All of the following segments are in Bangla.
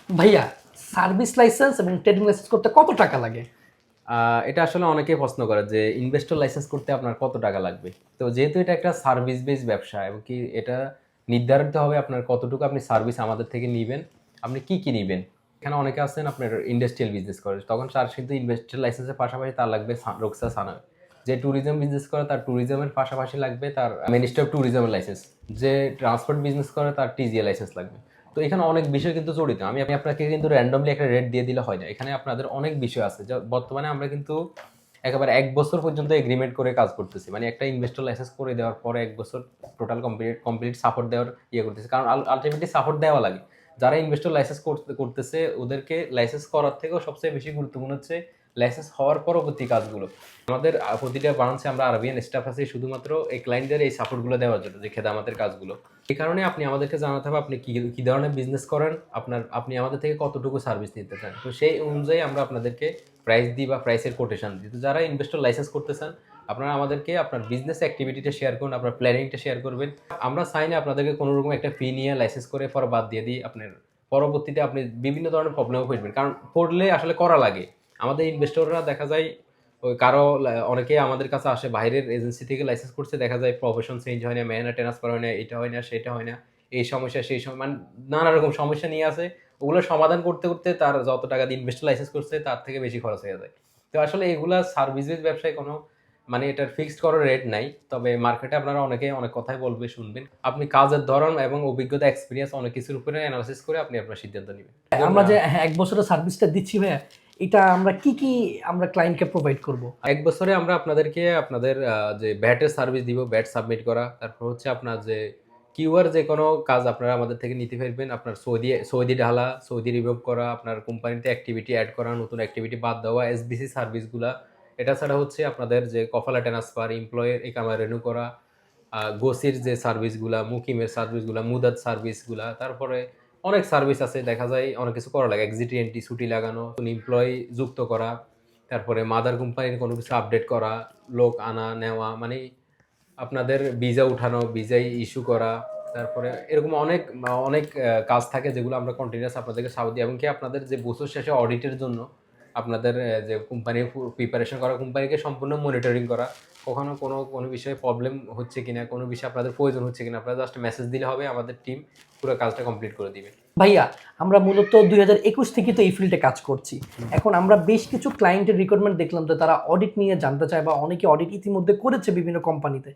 ভাইয়া, সার্ভিস লাইসেন্স এবং ট্রেডিং লাইসেন্স করতে কত টাকা লাগে? এটা আসলে অনেকেই প্রশ্ন করে যে ইনভেস্টর লাইসেন্স করতে আপনার কত টাকা লাগবে। তো যেহেতু এটা একটা সার্ভিস বেস ব্যবসা এবং কি এটা নির্ধারিত হবে আপনার কতটুকু আপনি সার্ভিস আমাদের থেকে নিবেন, আপনি কি কি নিবেন। এখানে অনেকে আছেন আপনার ইন্ডাস্ট্রিয়াল বিজনেস করে, তখন তার কিন্তু ইনভেস্টর লাইসেন্সের পাশাপাশি তার লাগবে রোকসা সানা। যে ট্যুরিজম বিজনেস করে তার ট্যুরিজমের পাশাপাশি লাগবে তার মিনিস্ট্রি অফ ট্যুরিজমের লাইসেন্স। যে ট্রান্সপোর্ট বিজনেস করে তার টিজিএ লাইসেন্স লাগবে। তো এখানে অনেক বিষয় কিন্তু জড়িত। আমি আপনাকে কিন্তু র্যান্ডমলি একটা রেট দিয়ে দিলে হয় না, এখানে আপনাদের অনেক বিষয় আছে। যা বর্তমানে আমরা কিন্তু একেবারে 1 বছর পর্যন্ত এগ্রিমেন্ট করে কাজ করতেছি, মানে একটা ইনভেস্টর লাইসেন্স করে দেওয়ার পরে 1 বছর টোটাল কমপ্লিট সাপোর্ট দেওয়ার করতেছি, কারণ আলটিমেটলি সাপোর্ট দেওয়া লাগে। যারা ইনভেস্টর লাইসেন্স করতেছে ওদেরকে লাইসেন্স করার থেকেও সবচেয়ে বেশি গুরুত্বপূর্ণ হচ্ছে লাইসেন্স হওয়ার পরবর্তী কাজগুলো। আমাদের প্রতিটা ব্রাঞ্চে আমরা আরবিয়ান স্টাফ আছে শুধুমাত্র এই ক্লায়েন্টদের এই সাপোর্টগুলো দেওয়ার জন্য, যে খেদামাতের কাজগুলো। এই কারণে আপনি আমাদেরকে জানাতে হবে আপনি কি ধরনের বিজনেস করেন, আপনি আমাদের থেকে কতটুকু সার্ভিস নিতে চান। তো সেই অনুযায়ী আমরা আপনাদেরকে প্রাইস দিই বা প্রাইসের কোটেশন দিই। তো যারা ইনভেস্টর লাইসেন্স করতে চান আপনারা আমাদেরকে আপনার বিজনেস অ্যাক্টিভিটিটা শেয়ার করুন, আপনার প্ল্যানিংটা শেয়ার করবেন। আমরা চাই না আপনাদেরকে কোনো রকম একটা ফি নিয়ে লাইসেন্স করে পরে বাদ দিয়ে দিই, আপনার পরবর্তীতে আপনি বিভিন্ন ধরনের প্রবলেমে পড়বেন, কারণ পড়লে আসলে করা লাগে। আমাদের ইনভেস্টররা দেখা যায় ওই কারো অনেকে আমাদের কাছে আসে বাইরের এজেন্সি থেকে লাইসেন্স করছে, দেখা যায় প্রফেশন চেঞ্জ হয় না, মেহনা ট্রান্সফার হয় না, এটা হয় না সেটা হয় না, এই সমস্যা সেই সময়, মানে নানা রকম সমস্যা নিয়ে আসে। ওগুলো সমাধান করতে করতে তার যত টাকা দিয়ে ইনভেস্টর লাইসেন্স করছে তার থেকে বেশি খরচ হয়ে যায়। তো আসলে এগুলা সার্ভিস বেস ব্যবসায় কোনো মানে এটার ফিক্সড কোনো রেট নাই। তবে মার্কেটে আপনারা অনেকে অনেক কথাই বলবে শুনবেন, আপনি কাজের ধরন এবং অভিজ্ঞতা এক্সপিরিয়েন্স অনেক কিছুর উপরে অ্যানালাইসিস করে আপনি আপনার সিদ্ধান্ত নেবেন। আমরা যে 1 বছরের সার্ভিসটা দিচ্ছি ভাইয়া, এটা আমরা কি আমরা ক্লায়েন্টকে প্রোভাইড করব? 1 বছরে আমরা আপনাদেরকে আপনাদের যে ব্যাটের সার্ভিস দিব, ব্যাট সাবমিট করা, তারপর হচ্ছে আপনার যে কিউআর যে কোনো কাজ আপনারা আমাদের থেকে নিতে পারবেন। আপনার সৌদি ঢালা, সৌদি রিমুভ করা, আপনার কোম্পানিতে অ্যাক্টিভিটি অ্যাড করা, নতুন অ্যাক্টিভিটি বাদ দেওয়া, এসবিসি সার্ভিসগুলা। এটা ছাড়া হচ্ছে আপনাদের যে কফালা ট্রান্সফার, এমপ্লয়ের একামা রেনু করা, গোসির যে সার্ভিসগুলা, মুকিমের সার্ভিসগুলা, মুদাদ সার্ভিসগুলা, তারপরে অনেক সার্ভিস আছে, দেখা যায় অনেক কিছু করা লাগে। এক্সিট এন্ট্রি, ছুটি লাগানো, এমপ্লয়ি যুক্ত করা, তারপরে মাদার কোম্পানির কোনো কিছু আপডেট করা, লোক আনা নেওয়া, মানে আপনাদের ভিসা উঠানো, ভিসা ইস্যু করা, তারপরে এরকম অনেক অনেক কাজ থাকে যেগুলো আমরা কন্টিনিউয়াস আপনাদেরকে সাপোর্ট দিই। এবং কি আপনাদের যে বছর শেষে অডিটের জন্য আপনাদের যে কোম্পানির প্রিপারেশন করা, কোম্পানিকে সম্পূর্ণ মনিটরিং করা, কখনো কোনো বিষয়ে প্রবলেম হচ্ছে কিনা, কোনো বিষয়ে আপনাদের প্রয়োজন হচ্ছে কিনা, আপনারা জাস্ট মেসেজ দিলে হবে, আমাদের টিম পুরো কাজটা কমপ্লিট করে দিবে। ভাইয়া, আমরা মূলত 2021 থেকে তো এই ফিল্ডে কাজ করছি। এখন আমরা বেশ কিছু ক্লায়েন্টের রিকোয়ারমেন্ট দেখলাম যে তারা অডিট নিয়ে জানতে চায়, বা অনেকে অডিট ইতিমধ্যে করেছে বিভিন্ন কোম্পানিতে।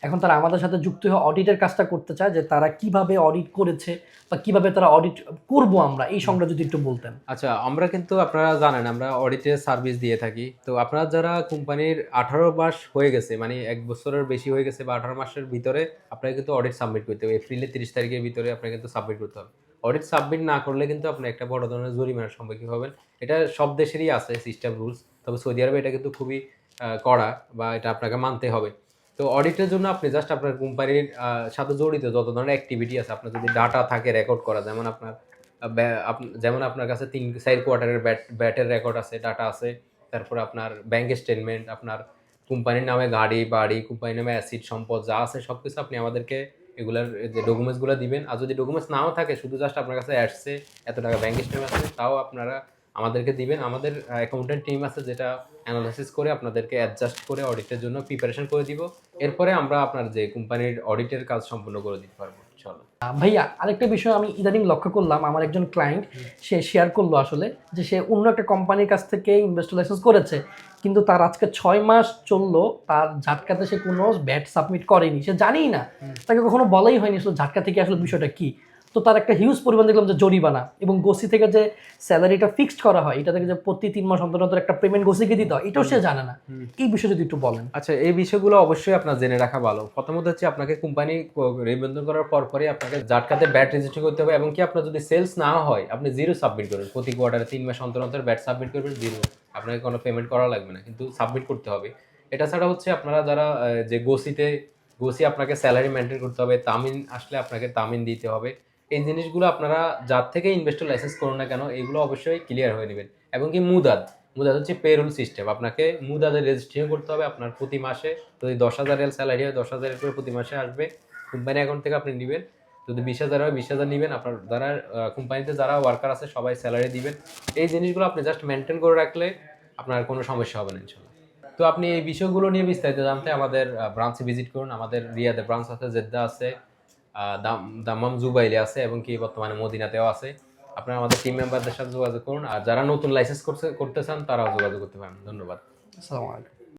এখন তারা আমাদের সাথে যুক্ত হয়ে অডিটের কাজটা করতে চায়, যে তারা কিভাবে অডিট করেছে বা কিভাবে তারা অডিট করব আমরা, এই সংখ্যা যদি একটু বলতেন। আচ্ছা, আমরা কিন্তু আপনারা জানেন আমরা অডিটের সার্ভিস দিয়ে থাকি। তো আপনারা যারা কোম্পানির 18 মাস হয়ে গেছে, মানে 1 বছরের বেশি হয়ে গেছে বা 18 মাসের ভিতরে আপনাকে কিন্তু অডিট সাবমিট করতে হবে। এপ্রিলের 30 তারিখের ভিতরে আপনাকে কিন্তু সাবমিট করতে হবে। অডিট সাবমিট না করলে কিন্তু আপনি একটা বড় ধরনের জরিমানার সম্মুখীন হবেন। এটা সব দেশেরই আছে সিস্টেম রুলস, তবে সৌদি আরবে এটা কিন্তু খুবই কড়া, বা এটা আপনাকে মানতে হবে। তো অডিটের জন্য আপনি জাস্ট আপনার কোম্পানির সাথে জড়িত যত ধরনের অ্যাক্টিভিটি আছে, আপনার যদি ডাটা থাকে রেকর্ড করা, যেমন আপনার যেমন আপনার কাছে 3-4 কোয়ার্টারের ব্যাটের রেকর্ড আছে, ডাটা আছে, তারপর আপনার ব্যাংক স্টেটমেন্ট, আপনার কোম্পানির নামে গাড়ি বাড়ি, কোম্পানির নামে অ্যাসিড সম্পদ যা আছে সব কিছু আপনি আমাদেরকে এগুলার যে ডকুমেন্টসগুলো দিবেন। আর যদি ডকুমেন্টস নাও থাকে, শুধু জাস্ট আপনার কাছে আসছে এত টাকা ব্যাংক স্টেটমেন্ট আছে, তাও আপনারা আমাদেরকে দিবেন। আমাদের অ্যাকাউন্টেন্ট টিম আছে যেটা অ্যানালাইসিস করে আপনাদেরকে অ্যাডজাস্ট করে অডিটের জন্য প্রিপারেশন করে দিব। এরপরে আমরা আপনার যে কোম্পানির অডিটের কাজ সম্পূর্ণ করে দিতে পারবো ইনশাআল্লাহ। ভাইয়া, আরেকটা বিষয় আমি ইদানিং লক্ষ্য করলাম, আমার একজন ক্লায়েন্ট সে শেয়ার করলো আসলে যে সে অন্য একটা কোম্পানির কাছ থেকে ইনভেস্টর লাইসেন্স করেছে, কিন্তু তার আজকে 6 মাস চললো, তার ঝাটকাতে সে কোনো ব্যাট সাবমিট করেনি, সে জানেই না, তাকে কখনো বলাই হয়নি আসলে ঝাটকা থেকে আসলে বিষয়টা কি। তো তার একটা হিউজ পরিমাণ দেখলাম যে জরিমানা, এবং গোসি থেকে যে স্যালারিটা ফিক্সড করা হয়, এটা থেকে যে প্রতি 3 মাস অন্তর অন্তর একটা পেমেন্ট গোসিকে দিতে হয়, এটাও সে জানে না। এই বিষয়ে যদি একটু বলেন। আচ্ছা, এই বিষয়গুলো অবশ্যই আপনার জেনে রাখা ভালো। প্রথমত হচ্ছে আপনাকে কোম্পানি নিবন্ধন করার পরপরই আপনাকে জাটকাতে ব্যাট রেজিস্ট্রি করতে হবে, এবং কি আপনার যদি সেলস না হয় আপনি জিরো সাবমিট করবেন। প্রতি কোয়ার্টারে 3 মাস অন্তর অন্তর ব্যাট সাবমিট করবেন, জিরো। আপনাকে কোনো পেমেন্ট করা লাগবে না, কিন্তু সাবমিট করতে হবে। এটা ছাড়া হচ্ছে আপনারা যারা যে গোসি আপনাকে স্যালারি মেনটেন করতে হবে, তামিন আসলে আপনাকে তামিন দিতে হবে। এই জিনিসগুলো আপনারা যার থেকে ইনভেস্টর লাইসেন্স করুন না কেন এগুলো অবশ্যই ক্লিয়ার হয়ে নেবেন। এবং কি মুদাদ হচ্ছে পেরোল সিস্টেম, আপনাকে মুদাদের রেজিস্ট্রেশন করতে হবে। আপনার প্রতি মাসে যদি 10,000 রিয়াল স্যালারি হয়, 10,000 করে প্রতি মাসে আসবে কোম্পানি অ্যাকাউন্ট থেকে আপনি নেবেন। যদি 20,000 হয় 20,000 নেবেন, আপনার যারা কোম্পানিতে যারা ওয়ার্কার আছে সবাই স্যালারি দিবেন। এই জিনিসগুলো আপনি জাস্ট মেনটেন করে রাখলে আপনার কোনো সমস্যা হবে না ইনশাল্লাহ। তো আপনি এই বিষয়গুলো নিয়ে বিস্তারিত জানতে আমাদের ব্রাঞ্চে ভিজিট করুন। আমাদের রিয়াদে ব্রাঞ্চ আছে, জেদ্দা আছে, দাম্মাম জুবাইলে আছে, এবং কি বর্তমানে মদিনাতেও আছে। আপনারা আমাদের টিম মেম্বারদের সাথে যোগাযোগ করুন, আর যারা নতুন লাইসেন্স করতে চান তারাও যোগাযোগ করতে পারেন। ধন্যবাদ। আসসালামু আলাইকুম।